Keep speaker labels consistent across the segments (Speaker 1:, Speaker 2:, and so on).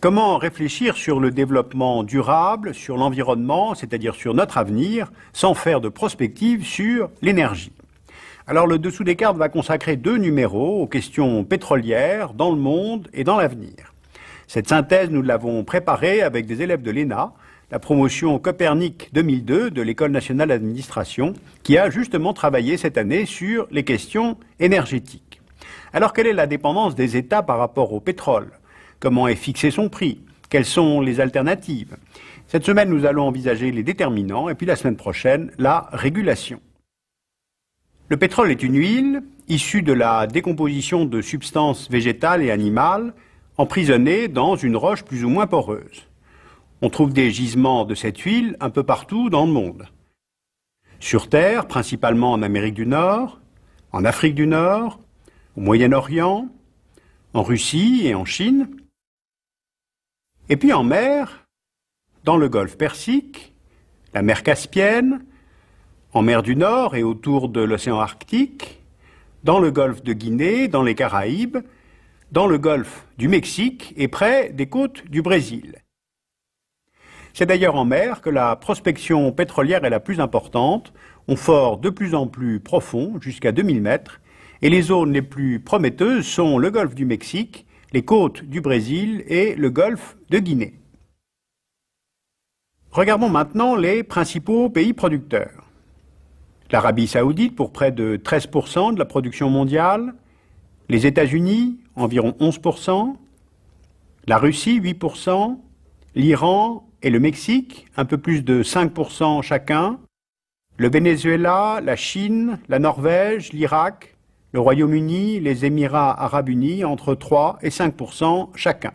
Speaker 1: Comment réfléchir sur le développement durable, sur l'environnement, c'est-à-dire sur notre avenir, sans faire de prospective sur l'énergie? Alors le Dessous des cartes va consacrer 2 numéros aux questions pétrolières dans le monde et dans l'avenir. Cette synthèse, nous l'avons préparée avec des élèves de l'ENA, la promotion Copernic 2002 de l'École nationale d'administration, qui a justement travaillé cette année sur les questions énergétiques. Alors quelle est la dépendance des États par rapport au pétrole? Comment est fixé son prix? Quelles sont les alternatives? Cette semaine, nous allons envisager les déterminants et puis la semaine prochaine, la régulation. Le pétrole est une huile issue de la décomposition de substances végétales et animales emprisonnées dans une roche plus ou moins poreuse. On trouve des gisements de cette huile un peu partout dans le monde. Sur Terre, principalement en Amérique du Nord, en Afrique du Nord, au Moyen-Orient, en Russie et en Chine. Et puis en mer, dans le golfe Persique, la mer Caspienne, en mer du Nord et autour de l'océan Arctique, dans le golfe de Guinée, dans les Caraïbes, dans le golfe du Mexique et près des côtes du Brésil. C'est d'ailleurs en mer que la prospection pétrolière est la plus importante. On fore de plus en plus profond, jusqu'à 2000 mètres, et les zones les plus prometteuses sont le golfe du Mexique, les côtes du Brésil et le golfe de Guinée. Regardons maintenant les principaux pays producteurs. L'Arabie saoudite pour près de 13% de la production mondiale, les États-Unis environ 11%, la Russie 8%, l'Iran et le Mexique un peu plus de 5% chacun, le Venezuela, la Chine, la Norvège, l'Irak, le Royaume-Uni, les Émirats arabes unis entre 3 et 5% chacun.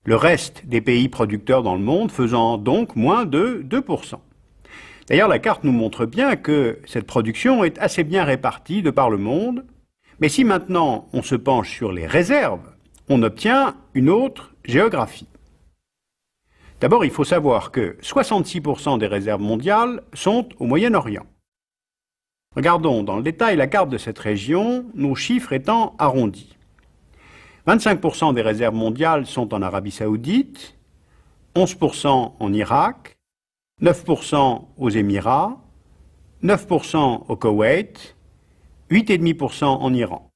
Speaker 1: Le reste des pays producteurs dans le monde faisant donc moins de 2%. D'ailleurs, la carte nous montre bien que cette production est assez bien répartie de par le monde, mais si maintenant on se penche sur les réserves, on obtient une autre géographie. D'abord, il faut savoir que 66% des réserves mondiales sont au Moyen-Orient. Regardons dans le détail la carte de cette région, nos chiffres étant arrondis. 25% des réserves mondiales sont en Arabie saoudite, 11% en Irak, 9% aux Émirats, 9% au Koweït, 8,5% en Iran.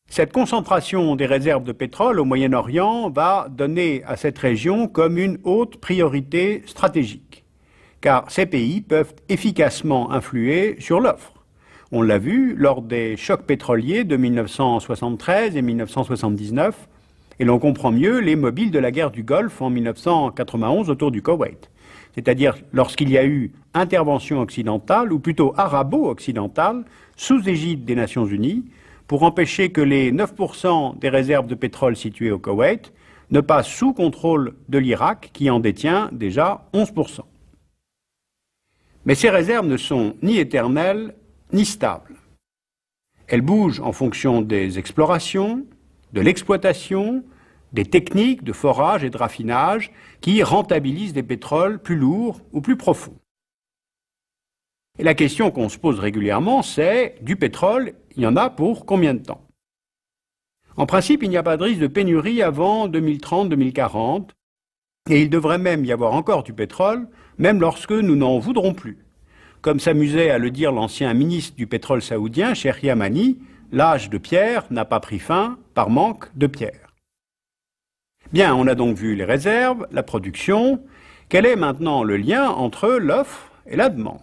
Speaker 1: Cette concentration des réserves de pétrole au Moyen-Orient va donner à cette région comme une haute priorité stratégique, car ces pays peuvent efficacement influer sur l'offre. On l'a vu lors des chocs pétroliers de 1973 et 1979, et l'on comprend mieux les mobiles de la guerre du Golfe en 1991 autour du Koweït. C'est-à-dire lorsqu'il y a eu intervention occidentale, ou plutôt arabo-occidentale, sous égide des Nations Unies, pour empêcher que les 9% des réserves de pétrole situées au Koweït ne passent sous contrôle de l'Irak, qui en détient déjà 11%. Mais ces réserves ne sont ni éternelles, ni stables. Elles bougent en fonction des explorations, de l'exploitation, des techniques de forage et de raffinage qui rentabilisent des pétroles plus lourds ou plus profonds. Et la question qu'on se pose régulièrement, c'est du pétrole, il y en a pour combien de temps? En principe, il n'y a pas de risque de pénurie avant 2030-2040, et il devrait même y avoir encore du pétrole, même lorsque nous n'en voudrons plus. Comme s'amusait à le dire l'ancien ministre du pétrole saoudien, Cheikh Yamani, l'âge de pierre n'a pas pris fin par manque de pierre. Bien, on a donc vu les réserves, la production. Quel est maintenant le lien entre l'offre et la demande?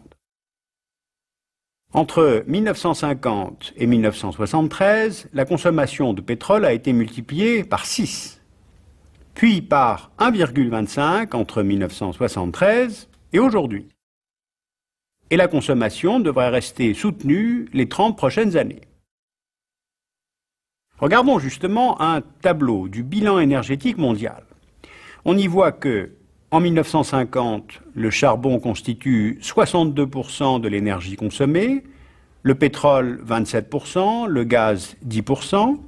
Speaker 1: Entre 1950 et 1973, la consommation de pétrole a été multipliée par 6, puis par 1,25 entre 1973 et aujourd'hui. Et la consommation devrait rester soutenue les 30 prochaines années. Regardons justement un tableau du bilan énergétique mondial. On y voit que, en 1950, le charbon constitue 62% de l'énergie consommée, le pétrole 27%, le gaz 10%.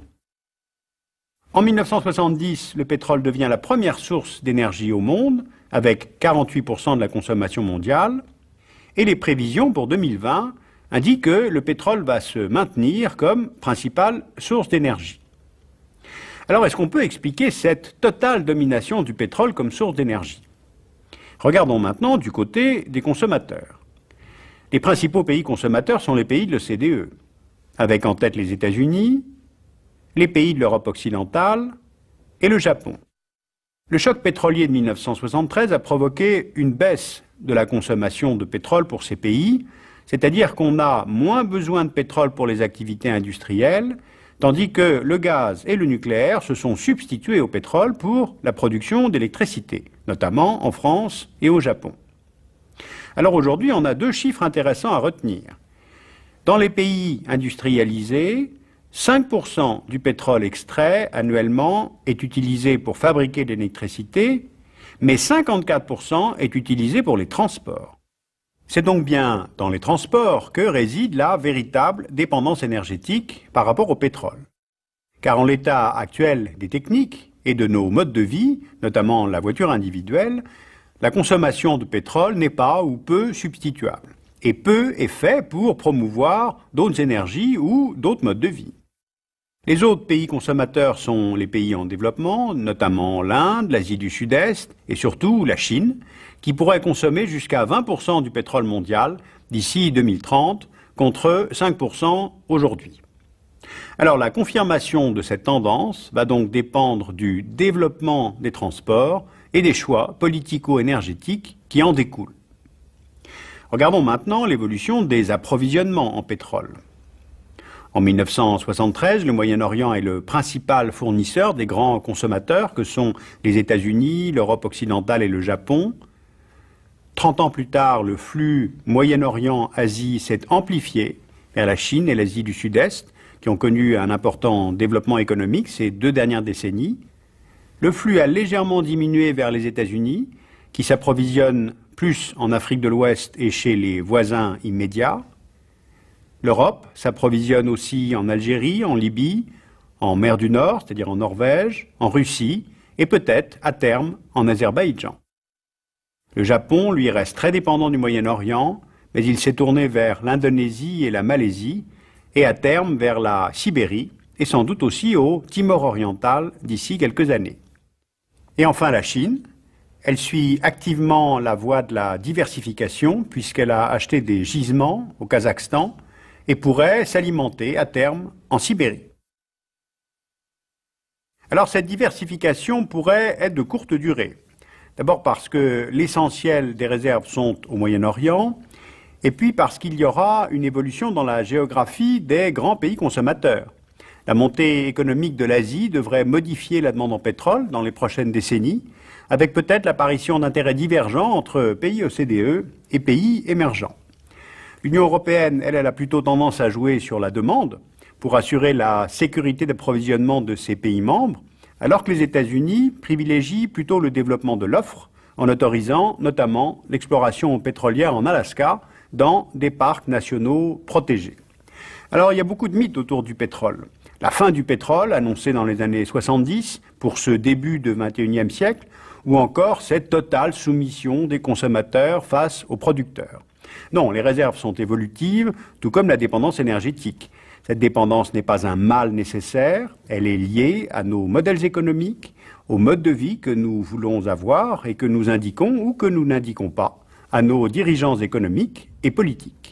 Speaker 1: En 1970, le pétrole devient la première source d'énergie au monde, avec 48% de la consommation mondiale, et les prévisions pour 2020 indique que le pétrole va se maintenir comme principale source d'énergie. Alors, est-ce qu'on peut expliquer cette totale domination du pétrole comme source d'énergie? Regardons maintenant du côté des consommateurs. Les principaux pays consommateurs sont les pays de l'OCDE, avec en tête les États-Unis, les pays de l'Europe occidentale et le Japon. Le choc pétrolier de 1973 a provoqué une baisse de la consommation de pétrole pour ces pays, c'est-à-dire qu'on a moins besoin de pétrole pour les activités industrielles, tandis que le gaz et le nucléaire se sont substitués au pétrole pour la production d'électricité, notamment en France et au Japon. Alors aujourd'hui, on a deux chiffres intéressants à retenir. Dans les pays industrialisés, 5% du pétrole extrait annuellement est utilisé pour fabriquer de l'électricité, mais 54% est utilisé pour les transports. C'est donc bien dans les transports que réside la véritable dépendance énergétique par rapport au pétrole. Car en l'état actuel des techniques et de nos modes de vie, notamment la voiture individuelle, la consommation de pétrole n'est pas ou peu substituable. Et peu est fait pour promouvoir d'autres énergies ou d'autres modes de vie. Les autres pays consommateurs sont les pays en développement, notamment l'Inde, l'Asie du Sud-Est et surtout la Chine, qui pourrait consommer jusqu'à 20% du pétrole mondial d'ici 2030, contre 5% aujourd'hui. Alors la confirmation de cette tendance va donc dépendre du développement des transports et des choix politico-énergétiques qui en découlent. Regardons maintenant l'évolution des approvisionnements en pétrole. En 1973, le Moyen-Orient est le principal fournisseur des grands consommateurs que sont les États-Unis, l'Europe occidentale et le Japon. 30 ans plus tard, le flux Moyen-Orient-Asie s'est amplifié vers la Chine et l'Asie du Sud-Est, qui ont connu un important développement économique ces 2 dernières décennies. Le flux a légèrement diminué vers les États-Unis, qui s'approvisionnent plus en Afrique de l'Ouest et chez les voisins immédiats. L'Europe s'approvisionne aussi en Algérie, en Libye, en mer du Nord, c'est-à-dire en Norvège, en Russie et peut-être, à terme, en Azerbaïdjan. Le Japon, lui, reste très dépendant du Moyen-Orient, mais il s'est tourné vers l'Indonésie et la Malaisie et à terme vers la Sibérie et sans doute aussi au Timor oriental d'ici quelques années. Et enfin la Chine. Elle suit activement la voie de la diversification puisqu'elle a acheté des gisements au Kazakhstan et pourrait s'alimenter à terme en Sibérie. Alors cette diversification pourrait être de courte durée. D'abord parce que l'essentiel des réserves sont au Moyen-Orient, et puis parce qu'il y aura une évolution dans la géographie des grands pays consommateurs. La montée économique de l'Asie devrait modifier la demande en pétrole dans les prochaines décennies, avec peut-être l'apparition d'intérêts divergents entre pays OCDE et pays émergents. L'Union européenne, elle a plutôt tendance à jouer sur la demande pour assurer la sécurité d'approvisionnement de ses pays membres, alors que les États-Unis privilégient plutôt le développement de l'offre en autorisant notamment l'exploration pétrolière en Alaska dans des parcs nationaux protégés. Alors il y a beaucoup de mythes autour du pétrole. La fin du pétrole, annoncée dans les années 70 pour ce début du XXIe siècle, ou encore cette totale soumission des consommateurs face aux producteurs. Non, les réserves sont évolutives, tout comme la dépendance énergétique. Cette dépendance n'est pas un mal nécessaire, elle est liée à nos modèles économiques, au mode de vie que nous voulons avoir et que nous indiquons ou que nous n'indiquons pas à nos dirigeants économiques et politiques.